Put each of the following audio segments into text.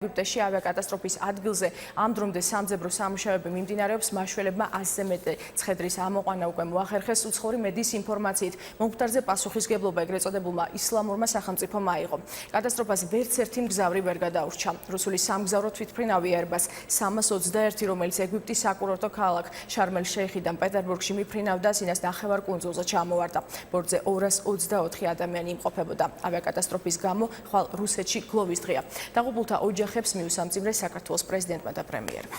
ეგვიპტეში ავიაკატასტროფის ადგილზე ამ დრომდე სამძებრო სამუშაოები მიმდინარეობს. მაშველებმა 100-ზე მეტი ცხედრის ამოყვანა უკვე მოახერხეს. უცხოური მედიის ინფორმაციით, მომხდარზე პასუხისგებლობა ეგრეთ წოდებულმა ისლამურმა სახელმწიფომ აიღო. კატასტროფას ვერც ერთი მგზავრი ვერ გადაურჩა. რუსული სამგზავრო თვითმფრინავი Airbus 321, რომელიც ეგვიპტის საკურორტო ქალაქ შარმელ-შეიხიდან პეტერბურგში მიფრინავდა, სინას ნახევარკუნძულზე ჩამოვარდა. ბორტზე 224 ადამიანი იმყოფებოდა. ავიაკატასტროფის გამო ხვალ რუსეთში გლოვის დღეა. დაღუპულთა ოჯახებს მიუსამძიმრეს საქართველოს პრეზიდენტმა და პრემიერმა.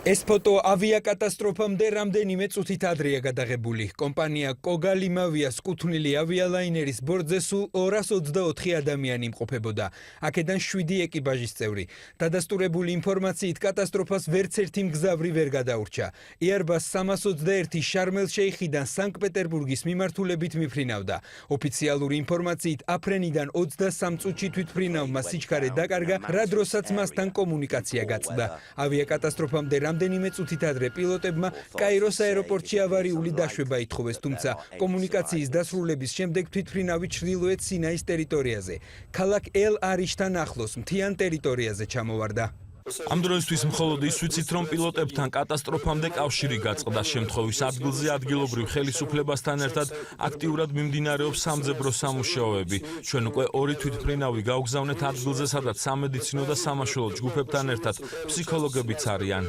ეს ფოტო ავიაკატასტროფამდე რამდენიმე წუთით ადრეა გადაღებული. კომპანია კოგალიმავიას კუთვნილი ავიალაინერის ბორტზე სულ 224 ადამიანი იმყოფებოდა. აქედან 7 ეკიპაჟის წევრი. დადასტურებული ინფორმაციით კატასტროფას ვერც ერთი მგზავრი ვერ გადაურჩა. Airbus 321 შარმელ-შეიხიდან სანქტ-პეტერბურგის მიმართულებით მიფრინავდა. ოფიციალური ინფორმაციით აფრენიდან 23 წუთში თვითმფრინავმა სიჩქარე დაკარგა, რა დროსაც მასთან კომუნიკაცია გაწყდა. ავიაკატასტროფამდე რამდენიმე წუთით ადრე პილოტებმა კაიროს აეროპორტში ავარიული დაშვება ითხოვეს, თუმცა კომუნიკაციის დასრულების შემდეგ თვითმფრინავი ჩრდილოეთ სინაის ტერიტორიაზე, ქალაქ ელ-არიშთან ახლოს მთიან ტერიტორიაზე ჩამოვარდა. ამ დროისთვის მხოლოდ ის ვიცით, რომ პილოტებთან კატასტროფამდე კავშირი გაწყდა. შემთხვევის ადგილზე ადგილობრივ ხელისუფლებასთან ერთად აქტიურად მიმდინარეობს სამძებრო სამუშაოები. ჩვენ უკვე 2 თვითმფრინავი გავგზავნეთ ადგილზე, სადაც სამედიცინო და სამაშველო ჯგუფებთან ერთად ფსიქოლოგებიც არიან.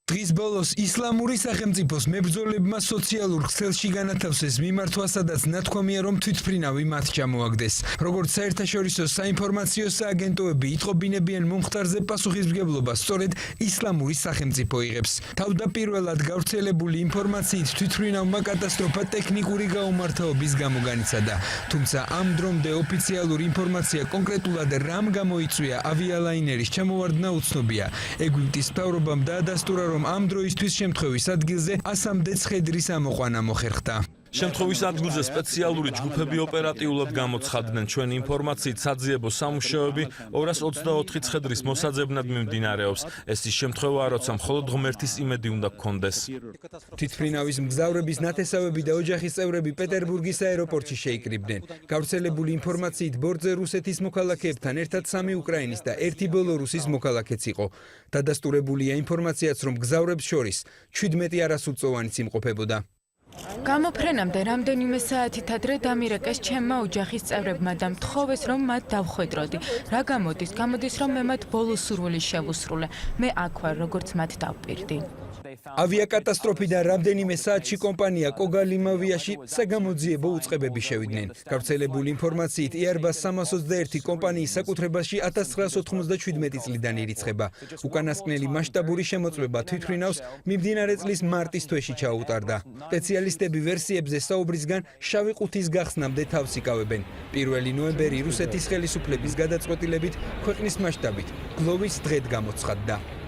დღის ბოლოს ისლამური სახელმწიფოს მებრძოლებმა სოციალურ ქსელში განათავსეს მიმართვა, სადაც ნათქვამია, რომ თვითმფრინავი მათ ჩამოაგდეს. როგორც საერთაშორისო საინფორმაციო სააგენტოები იტყობინებიან, მომხდარზე პასუხისმგებლობას სწორედ ისლამური სახელმწიფო იღებს. თავდაპირველად გავრცელებული ინფორმაციით თვითმფრინავმა კატასტროფა ტექნიკური გაუმართაობის გამო განიცადა. თუმცა ამ დრომდე ოფიციალური ინფორმაცია კონკრეტულად რამ გამოიწვია ავიალაინერის ჩამოვარდნა უცნობია. ეგვიპტის მთავრობამ დაადასტურა, რომ ამ დროისთვის შემთხვევის ადგილზე 100-მდე ცხედრის ამოყვანა მოხერხდა. შემთხვევის ადგილზე სპეციალური ჯგუფები ოპერატიულად გამოცხადდნენ. ჩვენი ინფორმაციით საძიებო სამუშაოები 224 ცხედრის მოსაძებნად მიმდინარეობს. ეს ის შემთხვევაა, როცა მხოლოდ ღმერთის იმედი უნდა გქონდეს. თვითმფრინავის მგზავრების ნათესავები და ოჯახის წევრები პეტერბურგის აეროპორტში შეიკრიბნენ. გავრცელებული ინფორმაციით, ბორტზე რუსეთის მოქალაქეებთან ერთად 3 უკრაინის და 1 ბელორუსის მოქალაქეც იყო. დადასტურებულია ინფორმაციაც, რომ მგზავრებს შორის 17 არასრულწლოვანიც იმყოფებოდა. გამოფრენამდე რამდენიმე საათით ადრე დამირეკეს ჩემმა ოჯახის წევრებმა და მთხოვეს, რომ მათ დავხვედროდი. რა გამოდის? გამოდის, რომ მე მათ ბოლო სურვილი შევუსრულე. მე აქ ვარ, როგორც მათ დავპირდი. ავიაკატასტროფიდან რამდენიმე საათში კომპანია კოგალიმავიაში საგამოძიებო უწყებები შევიდნენ. გავრცელებული ინფორმაციით, Airbus 321 კომპანიის საკუთრებაში 1997 წლიდან ირიცხება. უკანასკნელი მასშტაბური შემოწმება თვითმფრინავს მიმდინარე წლის მარტის თვეში ჩაუტარდა. სპეციალისტები ვერსიებზე საუბრისგან შავი ყუთის გახსნამდე თავს იკავებენ. 1 ნოემბერი რუსეთის ხელისუფლების გადაწყვეტილებით ქვეყნის მასშტაბით გლოვის დღედ გამოცხადდა.